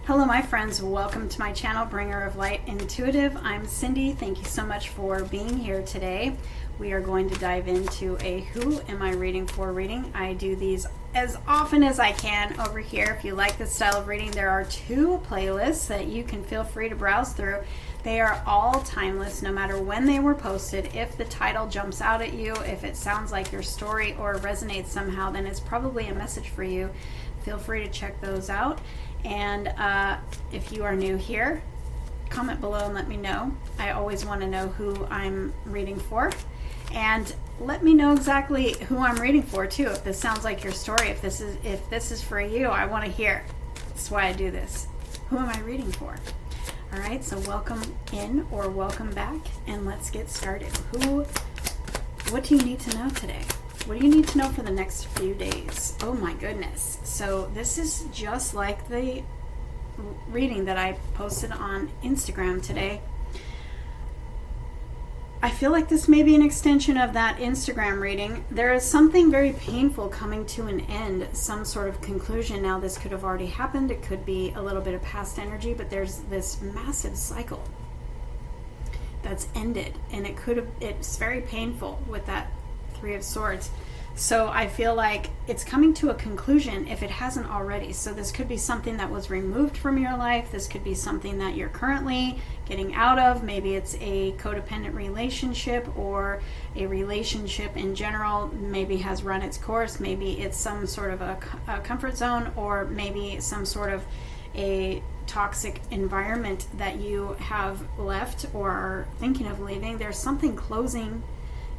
Hello my friends, welcome to my channel, Bringer of Light Intuitive. I'm Cindy. Thank you so much for being here today. We are going to dive into a Who Am I Reading For reading. I do these as often as I can over here. If you like this style of reading, there are two playlists that you can feel free to browse through. They are all timeless, no matter when they were posted. If the title jumps out at you, if it sounds like your story or resonates somehow, then it's probably a message for you. Feel free to check those out. And if you are new here, comment below and let me know. I always want to know who I'm reading for. And let me know exactly who I'm reading for too. If this sounds like your story, if this is for you, I want to hear. That's why I do this. Who am I reading for? All right, so welcome in or welcome back, and let's get started. What do you need to know today? What do you need to know for the next few days? Oh my goodness. So this is just like the reading that I posted on Instagram today. I feel like this may be an extension of that Instagram reading. There is something very painful coming to an end, some sort of conclusion. Now this could have already happened. It could be a little bit of past energy, but there's this massive cycle that's ended, and it's very painful with that Three of Swords. So I feel like it's coming to a conclusion if it hasn't already. So this could be something that was removed from your life. This could be something that you're currently getting out of. Maybe it's a codependent relationship, or a relationship in general maybe has run its course. Maybe it's some sort of a comfort zone, or maybe some sort of a toxic environment that you have left or are thinking of leaving. There's something closing.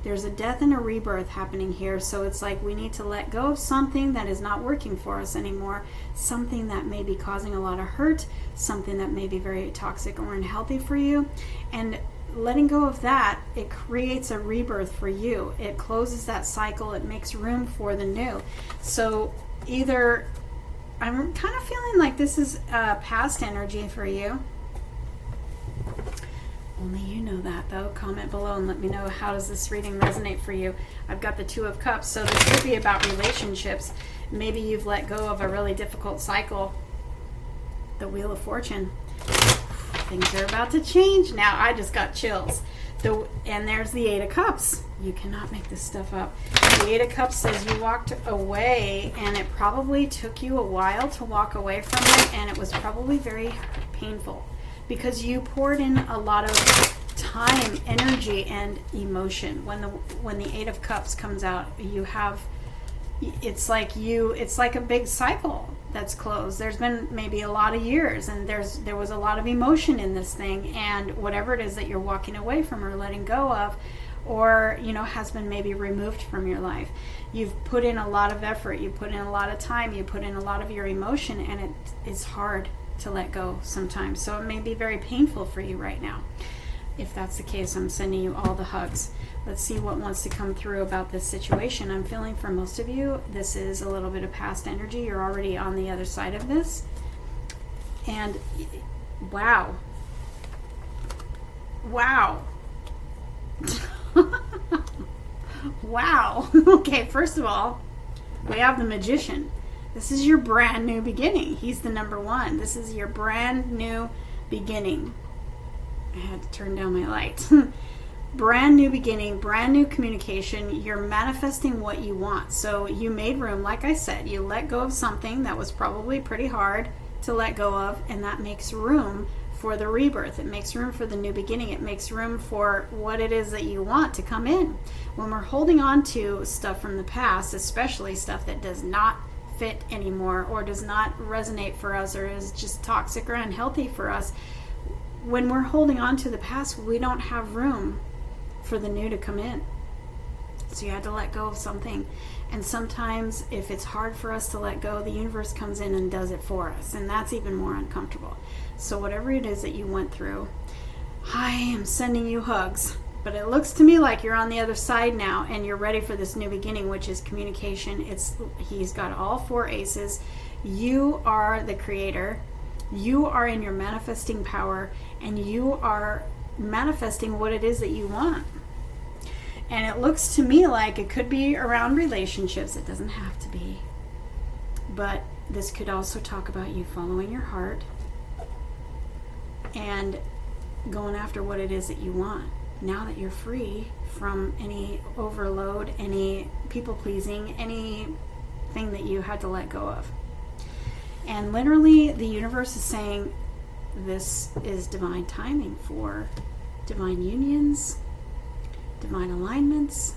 There's a death and a rebirth happening here. So it's like we need to let go of something that is not working for us anymore, something that may be causing a lot of hurt, something that may be very toxic or unhealthy for you. And letting go of that, it creates a rebirth for you. It closes that cycle. It makes room for the new. So either, I'm kind of feeling like this is past energy for you. Only you know that, though. Comment below and let me know, how does this reading resonate for you? I've got the Two of Cups, so this could be about relationships. Maybe you've let go of a really difficult cycle. The Wheel of Fortune. Things are about to change. Now, I just got chills. And there's the Eight of Cups. You cannot make this stuff up. The Eight of Cups says you walked away, and it probably took you a while to walk away from it, and it was probably very painful, because you poured in a lot of time, energy, and emotion. When the Eight of Cups comes out, it's like a big cycle that's closed. There's been maybe a lot of years, and there was a lot of emotion in this thing, and whatever it is that you're walking away from or letting go of, or has been maybe removed from your life. You've put in a lot of effort, you put in a lot of time, you put in a lot of your emotion, and it is hard to let go sometimes. So it may be very painful for you right now. If that's the case, I'm sending you all the hugs. Let's see what wants to come through about this situation. I'm feeling for most of you, this is a little bit of past energy. You're already on the other side of this. And wow. Wow. Wow. Okay, first of all, we have the Magician. This is your brand new beginning. He's the number one. This is your brand new beginning. I had to turn down my light. Brand new beginning, brand new communication. You're manifesting what you want. So you made room, like I said, you let go of something that was probably pretty hard to let go of, and that makes room for the rebirth. It makes room for the new beginning. It makes room for what it is that you want to come in. When we're holding on to stuff from the past, especially stuff that does not fit anymore or does not resonate for us or is just toxic or unhealthy for us, when we're holding on to the past, we don't have room for the new to come in. So you had to let go of something. And sometimes if it's hard for us to let go, the universe comes in and does it for us, and that's even more uncomfortable. So whatever it is that you went through, I am sending you hugs. But it looks to me like you're on the other side now, and you're ready for this new beginning, which is communication. He's got all four aces. You are the creator. You are in your manifesting power, and you are manifesting what it is that you want. And it looks to me like it could be around relationships. It doesn't have to be. But this could also talk about you following your heart, and going after what it is that you want. Now that you're free from any overload, any people pleasing, anything that you had to let go of. And literally the universe is saying this is divine timing for divine unions, divine alignments,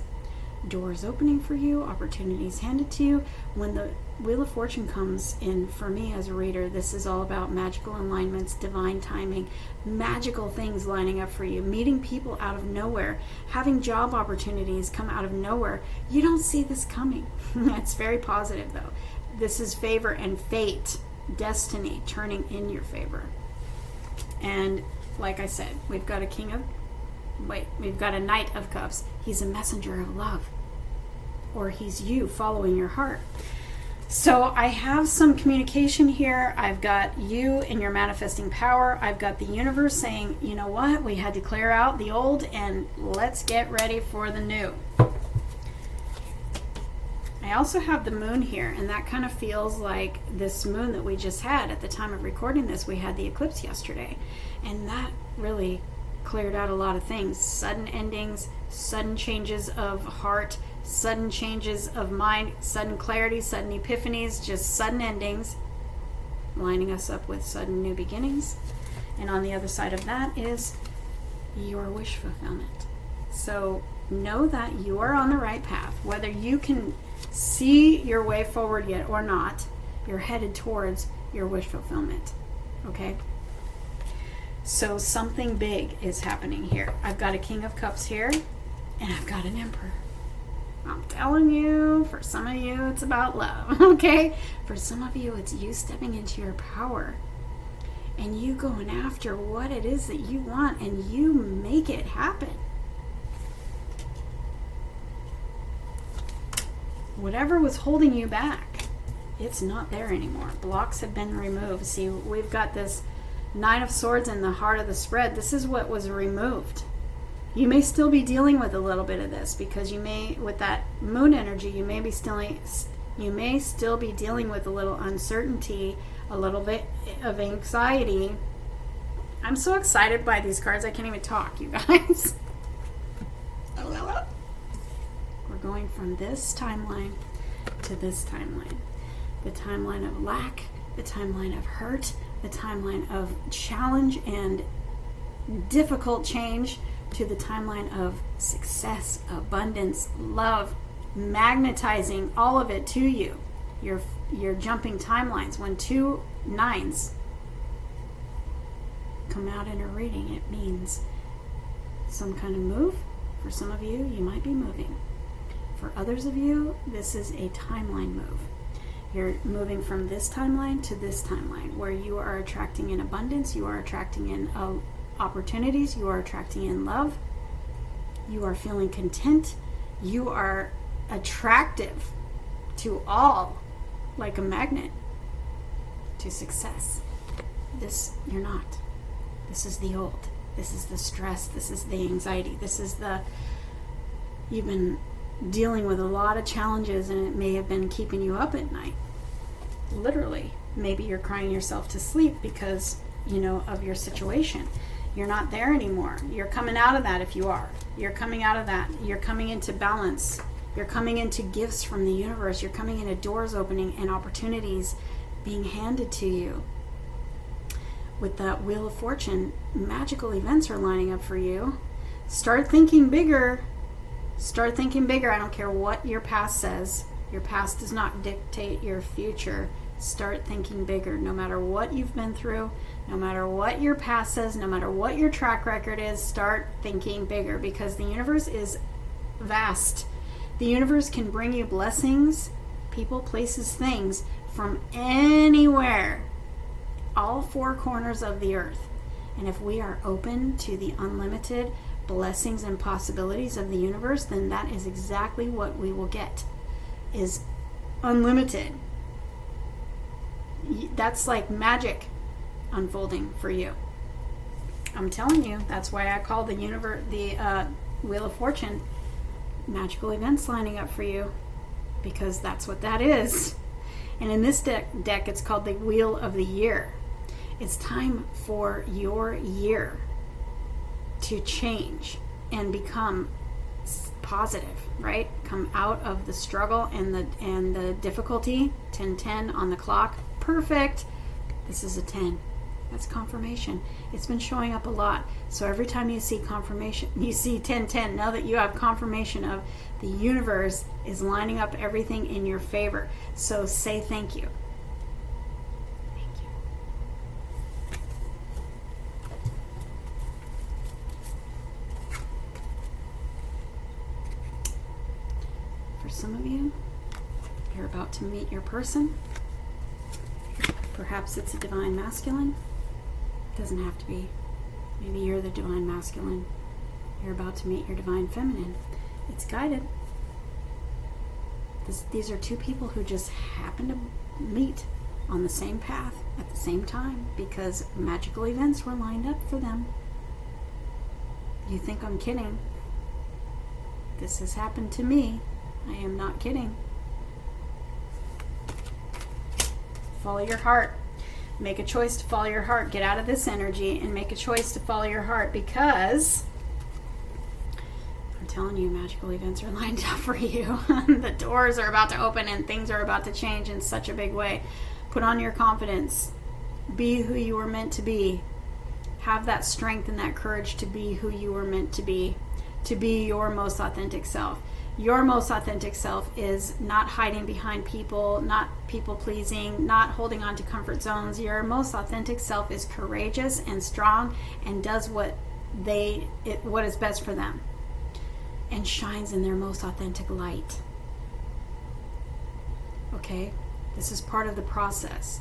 doors opening for you, opportunities handed to you. When the Wheel of Fortune comes in, for me as a reader, this is all about magical alignments, divine timing, magical things lining up for you, meeting people out of nowhere, having job opportunities come out of nowhere. You don't see this coming. It's very positive though. This is favor and fate, destiny turning in your favor. And like I said, we've got we've got a Knight of Cups. He's a messenger of love, or he's you following your heart. So I have some communication here. I've got you in your manifesting power. I've got the universe saying, you know what? We had to clear out the old and let's get ready for the new. I also have the moon here, and that kind of feels like this moon that we just had. At the time of recording this, we had the eclipse yesterday, and that really cleared out a lot of things. Sudden endings, sudden changes of heart, sudden changes of mind, sudden clarity, sudden epiphanies, just sudden endings, lining us up with sudden new beginnings. And on the other side of that is your wish fulfillment. So know that you are on the right path. Whether you can see your way forward yet or not, you're headed towards your wish fulfillment. Okay? So something big is happening here. I've got a King of Cups here, and I've got an Emperor. I'm telling you, for some of you, it's about love, okay? For some of you, it's you stepping into your power and you going after what it is that you want, and you make it happen. Whatever was holding you back, it's not there anymore. Blocks have been removed. See, we've got this Nine of Swords in the heart of the spread. This is what was removed. You may still be dealing with a little bit of this, because you may, with that moon energy, you may still be dealing with a little uncertainty, a little bit of anxiety. I'm so excited by these cards, I can't even talk, you guys. We're going from this timeline to this timeline. The timeline of lack, the timeline of hurt, the timeline of challenge and difficult change, to the timeline of success, abundance, love, magnetizing all of it to you. You're jumping timelines. When 2 9s come out in a reading, it means some kind of move. For some of you, you might be moving. For others of you, this is a timeline move. You're moving from this timeline to this timeline, where you are attracting in abundance, you are attracting in opportunities, you are attracting in love, you are feeling content, you are attractive to all, like a magnet to success. This, you're not. This is the old. This is the stress. This is the anxiety. This is you've been dealing with a lot of challenges, and it may have been keeping you up at night. Literally. Maybe you're crying yourself to sleep because, of your situation. You're not there anymore. You're coming out of that if you are. You're coming out of that. You're coming into balance. You're coming into gifts from the universe. You're coming into doors opening and opportunities being handed to you. With that Wheel of Fortune, magical events are lining up for you. Start thinking bigger. Start thinking bigger. I don't care what your past says. Your past does not dictate your future. Start thinking bigger. No matter what you've been through, no matter what your past says, no matter what your track record is, start thinking bigger, because the universe is vast. The universe can bring you blessings, people, places, things from anywhere, all 4 corners of the earth. And if we are open to the unlimited blessings and possibilities of the universe, then that is exactly what we will get, is unlimited. That's like magic unfolding for you. I'm telling you, that's why I call the Wheel of Fortune magical events lining up for you, because that's what that is. And in this deck, it's called the Wheel of the Year. It's time for your year to change and become positive, right? Come out of the struggle and the difficulty. 10:10 on the clock. Perfect. This is a 10. That's confirmation. It's been showing up a lot. So every time you see confirmation, you see 10:10, know that you have confirmation of the universe is lining up everything in your favor. So say thank you. Thank you. For some of you, you're about to meet your person. Perhaps it's a divine masculine. Doesn't have to be. Maybe you're the divine masculine. You're about to meet your divine feminine. It's guided. These are two people who just happen to meet on the same path at the same time because magical events were lined up for them. You think I'm kidding? This has happened to me. I am not kidding. Follow your heart. Make a choice to follow your heart. Get out of this energy and make a choice to follow your heart, because I'm telling you, magical events are lined up for you. The doors are about to open and things are about to change in such a big way. Put on your confidence. Be who you were meant to be. Have that strength and that courage to be who you were meant to be your most authentic self. Your most authentic self is not hiding behind people, not people pleasing, not holding on to comfort zones. Your most authentic self is courageous and strong and does what is best for them and shines in their most authentic light. Okay? This is part of the process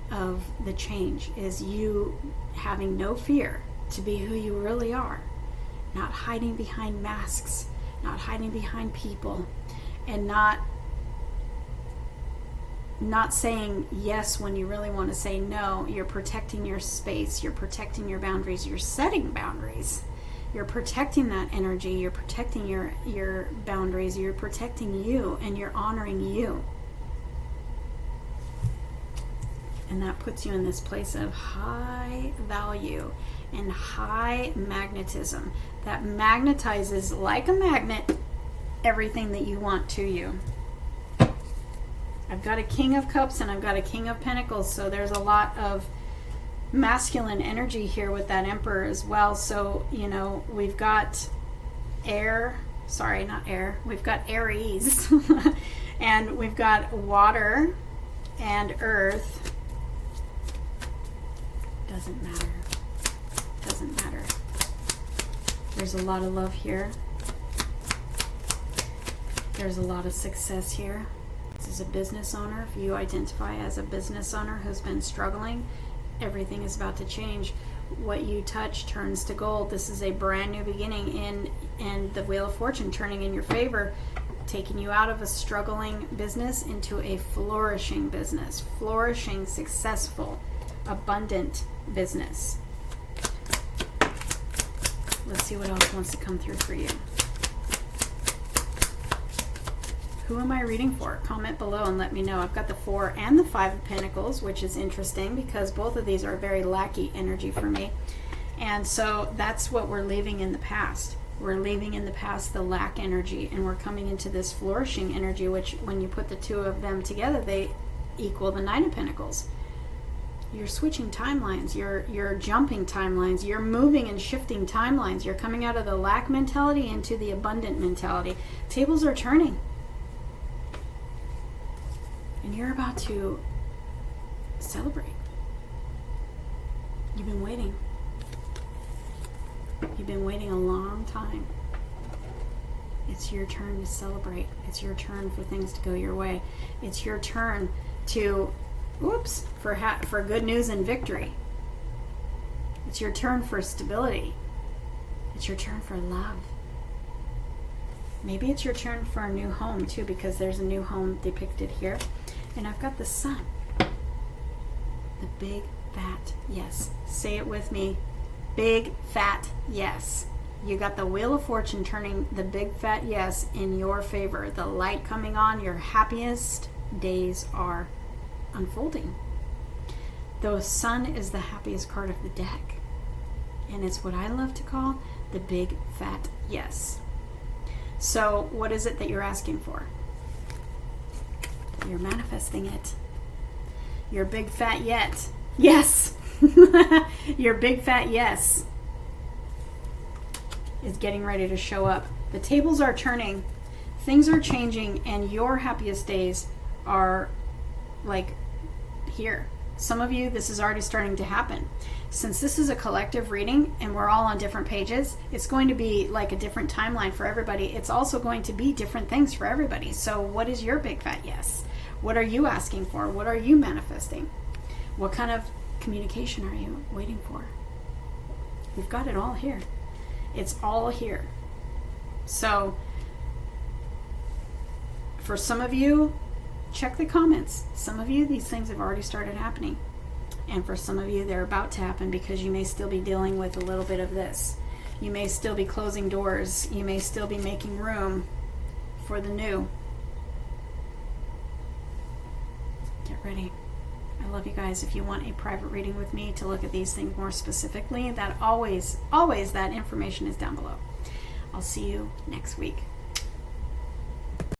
of the change, is you having no fear to be who you really are, not hiding behind masks, not hiding behind people, and not saying yes when you really want to say no. You're protecting your space, you're protecting your boundaries, you're setting boundaries, you're protecting that energy, you're protecting your boundaries, you're protecting you, and you're honoring you. And that puts you in this place of high value and high magnetism that magnetizes like a magnet everything that you want to you. I've got a King of Cups and I've got a King of Pentacles, so there's a lot of masculine energy here with that Emperor as well. So, we've got we've got Aries and we've got water and earth. Doesn't matter. There's a lot of love here. There's a lot of success here. This is a business owner. If you identify as a business owner who's been struggling, everything is about to change. What you touch turns to gold. This is a brand new beginning and the Wheel of Fortune turning in your favor, taking you out of a struggling business into a flourishing business, flourishing, successful, abundant business. Let's see what else wants to come through for you. Who am I reading for? Comment below and let me know. I've got the 4 and the 5 of Pentacles, which is interesting because both of these are very Lacky energy for me. And so that's what we're leaving in the past. We're leaving in the past the lack energy, and we're coming into this flourishing energy, which when you put the two of them together, they equal the 9 of Pentacles. You're switching timelines, you're jumping timelines, you're moving and shifting timelines. You're coming out of the lack mentality into the abundant mentality. Tables are turning. And you're about to celebrate. You've been waiting. You've been waiting a long time. It's your turn to celebrate. It's your turn for things to go your way. It's your turn to for good news and victory. It's your turn for stability. It's your turn for love. Maybe it's your turn for a new home too, because there's a new home depicted here. And I've got the Sun. The big fat yes. Say it with me. Big fat yes. You got the Wheel of Fortune turning the big fat yes in your favor. The light coming on. Your happiest days are unfolding. The sun is the happiest card of the deck. And it's what I love to call the big fat yes. So what is it that you're asking for? You're manifesting it. Your big fat yet. Yes. Your big fat yes is getting ready to show up. The tables are turning. Things are changing, and your happiest days are like here. Some of you, this is already starting to happen. Since this is a collective reading and we're all on different pages, it's going to be like a different timeline for everybody. It's also going to be different things for everybody. So what is your big fat yes? What are you asking for? What are you manifesting? What kind of communication are you waiting for? We've got it all here. It's all here. So for some of you, check the comments. Some of you, these things have already started happening. And for some of you, they're about to happen because you may still be dealing with a little bit of this. You may still be closing doors. You may still be making room for the new. Get ready. I love you guys. If you want a private reading with me to look at these things more specifically, that always that information is down below. I'll see you next week.